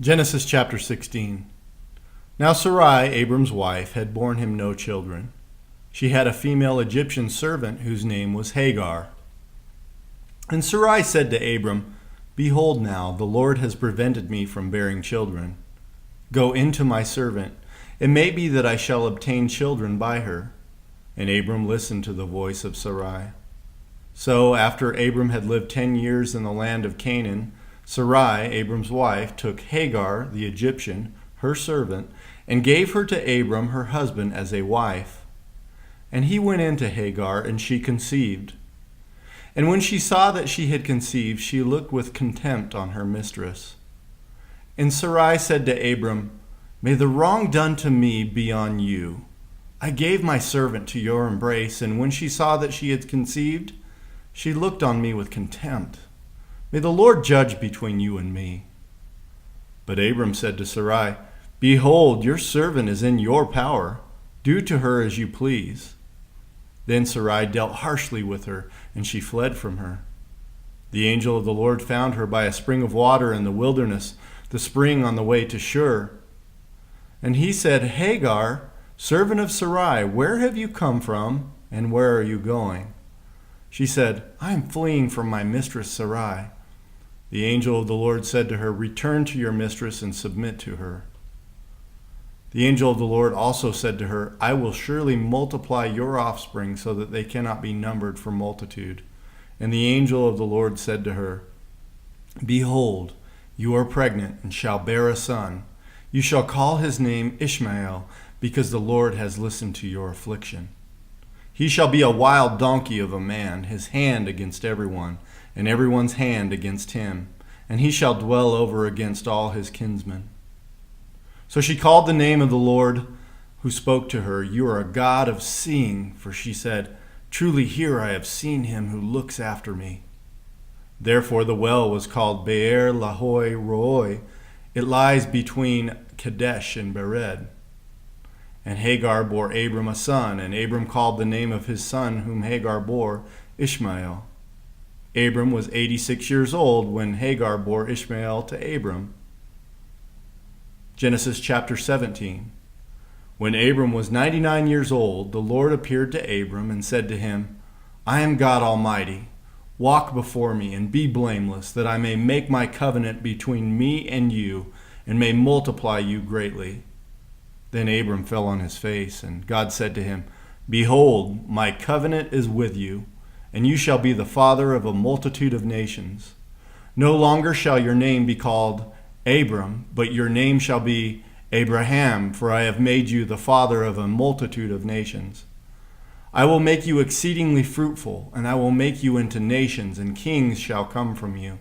Genesis chapter 16. Now Sarai, Abram's wife, had borne him no children. She had a female Egyptian servant whose name was Hagar. And Sarai said to Abram, Behold now, the Lord has prevented me from bearing children. Go in to my servant. It may be that I shall obtain children by her. And Abram listened to the voice of Sarai. So after Abram had lived 10 years in the land of Canaan, Sarai, Abram's wife, took Hagar, the Egyptian, her servant, and gave her to Abram, her husband, as a wife. And he went in to Hagar, and she conceived. And when she saw that she had conceived, she looked with contempt on her mistress. And Sarai said to Abram, May the wrong done to me be on you. I gave my servant to your embrace, and when she saw that she had conceived, she looked on me with contempt. May the Lord judge between you and me. But Abram said to Sarai, Behold, your servant is in your power. Do to her as you please. Then Sarai dealt harshly with her, and she fled from her. The angel of the Lord found her by a spring of water in the wilderness, the spring on the way to Shur. And he said, Hagar, servant of Sarai, where have you come from, and where are you going? She said, I am fleeing from my mistress Sarai. The angel of the Lord said to her, Return to your mistress and submit to her. The angel of the Lord also said to her, I will surely multiply your offspring so that they cannot be numbered for multitude. And the angel of the Lord said to her, Behold, you are pregnant and shall bear a son. You shall call his name Ishmael, because the Lord has listened to your affliction. He shall be a wild donkey of a man, his hand against everyone, and everyone's hand against him, and he shall dwell over against all his kinsmen. So she called the name of the Lord who spoke to her, You are a God of seeing, for she said, Truly here I have seen him who looks after me. Therefore the well was called Be'er Lahai Roi. It lies between Kadesh and Bered. And Hagar bore Abram a son, and Abram called the name of his son whom Hagar bore Ishmael. Abram was 86 years old when Hagar bore Ishmael to Abram. Genesis chapter 17. When Abram was 99 years old, the Lord appeared to Abram and said to him, I am God Almighty. Walk before me and be blameless, that I may make my covenant between me and you, and may multiply you greatly. Then Abram fell on his face, and God said to him, Behold, my covenant is with you, and you shall be the father of a multitude of nations. No longer shall your name be called Abram, but your name shall be Abraham, for I have made you the father of a multitude of nations. I will make you exceedingly fruitful, and I will make you into nations, and kings shall come from you.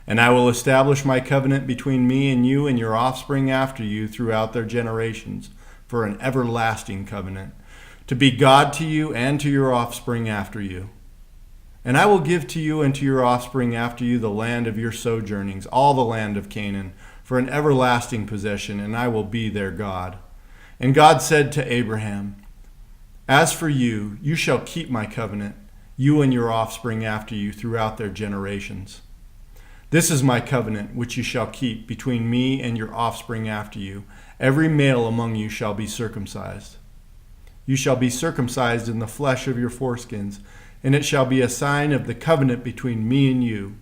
And I will establish my covenant between me and you and your offspring after you throughout their generations, for an everlasting covenant, to be God to you and to your offspring after you. And I will give to you and to your offspring after you the land of your sojournings, all the land of Canaan, for an everlasting possession, and I will be their God. And God said to Abraham, As for you, you shall keep my covenant, you and your offspring after you throughout their generations. This is my covenant which you shall keep between me and your offspring after you. Every male among you shall be circumcised. You shall be circumcised in the flesh of your foreskins, and it shall be a sign of the covenant between me and you.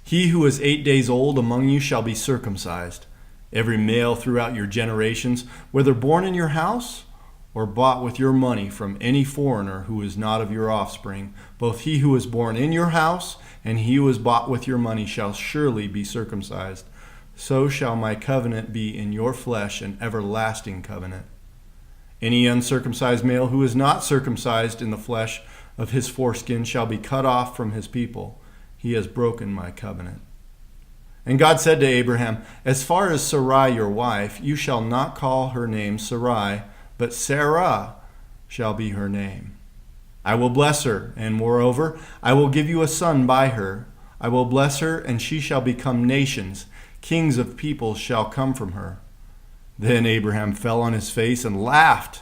He who is 8 days old among you shall be circumcised. Every male throughout your generations, whether born in your house or bought with your money from any foreigner who is not of your offspring, both he who is born in your house and he who is bought with your money shall surely be circumcised. So shall my covenant be in your flesh, an everlasting covenant. Any uncircumcised male who is not circumcised in the flesh of his foreskin shall be cut off from his people. He has broken my covenant. And God said to Abraham, As far as Sarai your wife, you shall not call her name Sarai, but Sarah shall be her name. I will bless her, and moreover, I will give you a son by her. I will bless her, and she shall become nations. Kings of peoples shall come from her. Then Abraham fell on his face and laughed,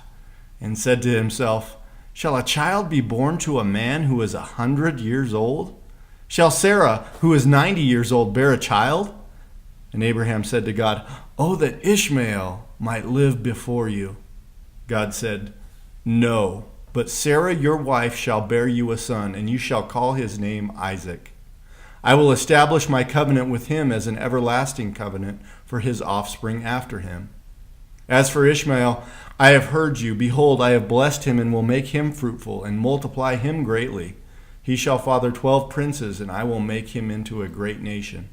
and said to himself, Shall a child be born to a man who is 100 years old? Shall Sarah, who is 90 years old, bear a child? And Abraham said to God, "Oh, that Ishmael might live before you." God said, "No, but Sarah your wife shall bear you a son, and you shall call his name Isaac. I will establish my covenant with him as an everlasting covenant for his offspring after him. As for Ishmael, I have heard you. Behold, I have blessed him and will make him fruitful and multiply him greatly. He shall father 12 princes, and I will make him into a great nation.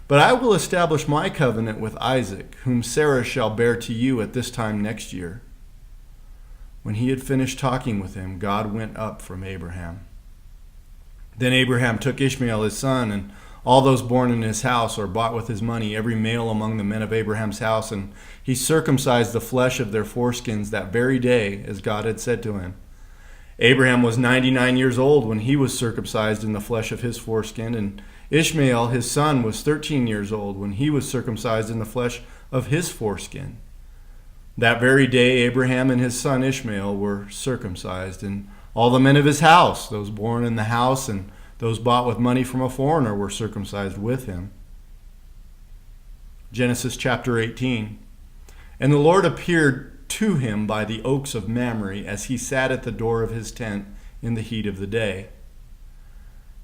But I will establish my covenant with Isaac, whom Sarah shall bear to you at this time next year." When he had finished talking with him, God went up from Abraham. Then Abraham took Ishmael his son, and all those born in his house or bought with his money, every male among the men of Abraham's house, and he circumcised the flesh of their foreskins that very day, as God had said to him. Abraham was 99 years old when he was circumcised in the flesh of his foreskin, and Ishmael, his son, was 13 years old when he was circumcised in the flesh of his foreskin. That very day, Abraham and his son Ishmael were circumcised, and all the men of his house, those born in the house and those bought with money from a foreigner, were circumcised with him. Genesis chapter 18. And the Lord appeared to him by the oaks of Mamre as he sat at the door of his tent in the heat of the day.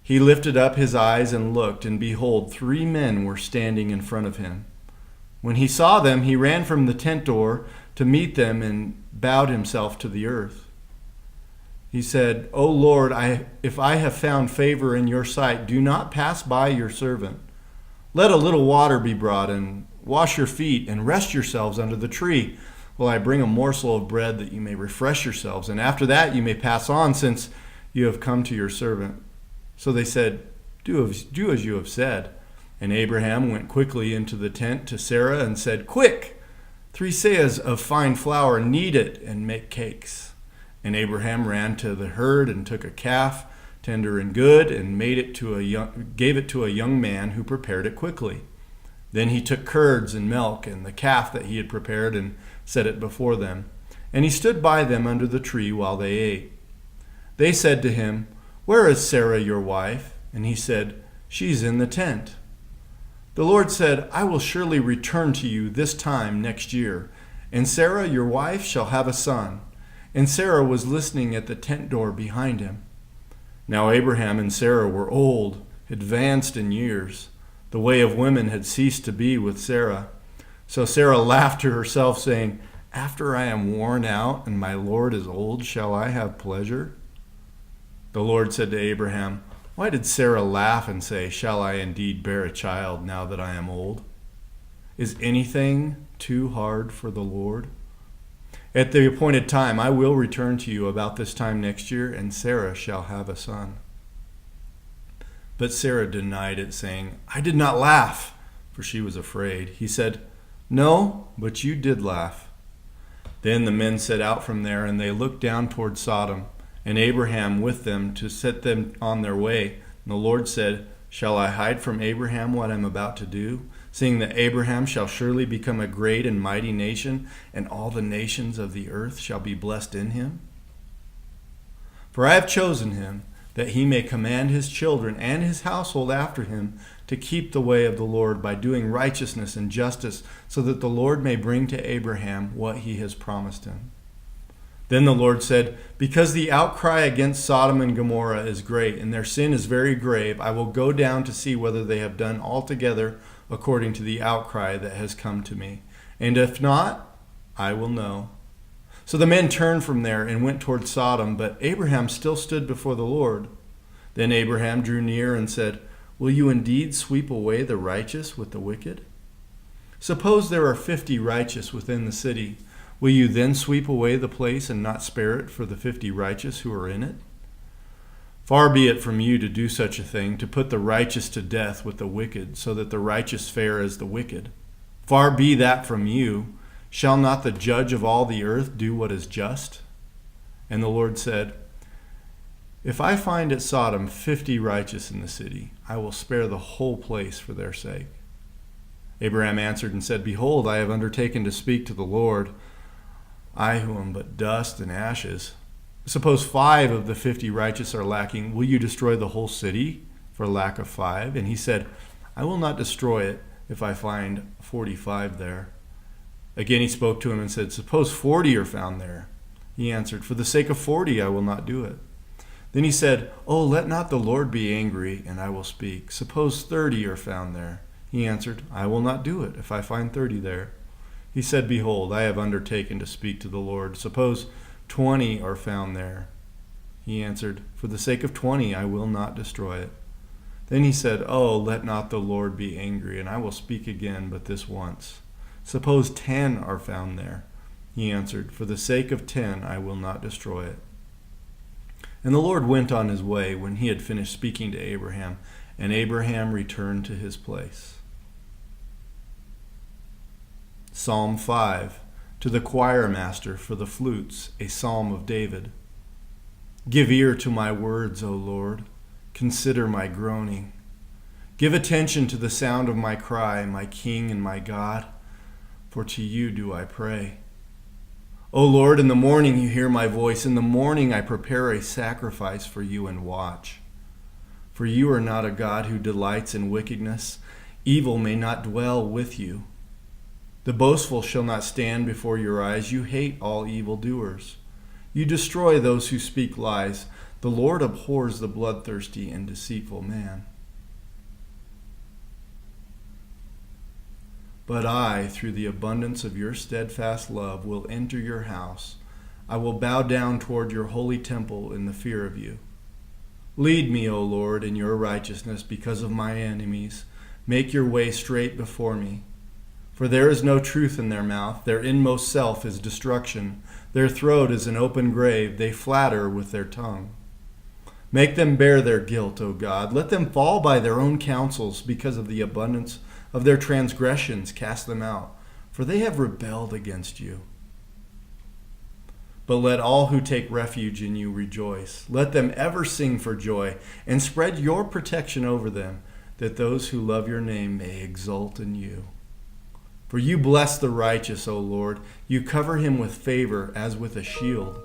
He lifted up his eyes and looked, and behold, 3 men were standing in front of him. When he saw them, he ran from the tent door to meet them and bowed himself to the earth. He said, "O Lord, if I have found favor in your sight, do not pass by your servant. Let a little water be brought, and wash your feet, and rest yourselves under the tree, while I bring a morsel of bread that you may refresh yourselves, and after that you may pass on, since you have come to your servant." So they said, do as you have said. And Abraham went quickly into the tent to Sarah and said, "Quick, 3 seahs of fine flour, knead it and make cakes." And Abraham ran to the herd and took a calf, tender and good, and gave it to a young man who prepared it quickly. Then he took curds and milk and the calf that he had prepared and set it before them. And he stood by them under the tree while they ate. They said to him, "Where is Sarah your wife?" And he said, "She's in the tent." The Lord said, "I will surely return to you this time next year, and Sarah your wife shall have a son." And Sarah was listening at the tent door behind him. Now Abraham and Sarah were old, advanced in years. The way of women had ceased to be with Sarah. So Sarah laughed to herself, saying, "After I am worn out and my Lord is old, shall I have pleasure?" The Lord said to Abraham, "Why did Sarah laugh and say, 'Shall I indeed bear a child now that I am old?' Is anything too hard for the Lord? At the appointed time I will return to you about this time next year, and Sarah shall have a son." But Sarah denied it, saying, "I did not laugh," for she was afraid. He said, "No, but you did laugh." Then the men set out from there, and they looked down toward Sodom, and Abraham with them to set them on their way. And the Lord said, "Shall I hide from Abraham what I am about to do, seeing that Abraham shall surely become a great and mighty nation, and all the nations of the earth shall be blessed in him? For I have chosen him, that he may command his children and his household after him to keep the way of the Lord by doing righteousness and justice, so that the Lord may bring to Abraham what he has promised him." Then the Lord said, "Because the outcry against Sodom and Gomorrah is great, and their sin is very grave, I will go down to see whether they have done altogether according to the outcry that has come to me. And if not, I will know." So the men turned from there and went toward Sodom, but Abraham still stood before the Lord. Then Abraham drew near and said, "Will you indeed sweep away the righteous with the wicked? Suppose there are 50 righteous within the city. Will you then sweep away the place and not spare it for the 50 righteous who are in it? Far be it from you to do such a thing, to put the righteous to death with the wicked, so that the righteous fare as the wicked. Far be that from you. Shall not the judge of all the earth do what is just?" And the Lord said, "If I find at Sodom 50 righteous in the city, I will spare the whole place for their sake." Abraham answered and said, "Behold, I have undertaken to speak to the Lord, I who am but dust and ashes. Suppose 5 of the 50 righteous are lacking, will you destroy the whole city for lack of 5? And he said, "I will not destroy it, if I find 45 there." Again he spoke to him and said, "Suppose 40 are found there." He answered, "For the sake of 40 I will not do it." Then he said, "Oh, let not the Lord be angry, and I will speak. Suppose 30 are found there." He answered, "I will not do it, if I find 30 there." He said, "Behold, I have undertaken to speak to the Lord. Suppose 20 are found there." He answered, "For the sake of 20 I will not destroy it." Then he said, "Oh, let not the Lord be angry, and I will speak again, but this once. Suppose 10 are found there." He answered, "For the sake of 10 I will not destroy it." And the Lord went on his way when he had finished speaking to Abraham, and Abraham returned to his place. Psalm 5, to the choir master for the flutes, a psalm of David. Give ear to my words, O Lord. Consider my groaning. Give attention to the sound of my cry, my King and my God, for to you do I pray. O Lord, in the morning you hear my voice. In the morning I prepare a sacrifice for you and watch. For you are not a God who delights in wickedness. Evil may not dwell with you. The boastful shall not stand before your eyes. You hate all evildoers. You destroy those who speak lies. The Lord abhors the bloodthirsty and deceitful man. But I, through the abundance of your steadfast love, will enter your house. I will bow down toward your holy temple in the fear of you. Lead me, O Lord, in your righteousness because of my enemies. Make your way straight before me. For there is no truth in their mouth. Their inmost self is destruction. Their throat is an open grave. They flatter with their tongue. Make them bear their guilt, O God. Let them fall by their own counsels. Because of the abundance of their transgressions, cast them out, for they have rebelled against you. But let all who take refuge in you rejoice. Let them ever sing for joy, and spread your protection over them, that those who love your name may exult in you. For you bless the righteous, O Lord. You cover him with favor as with a shield.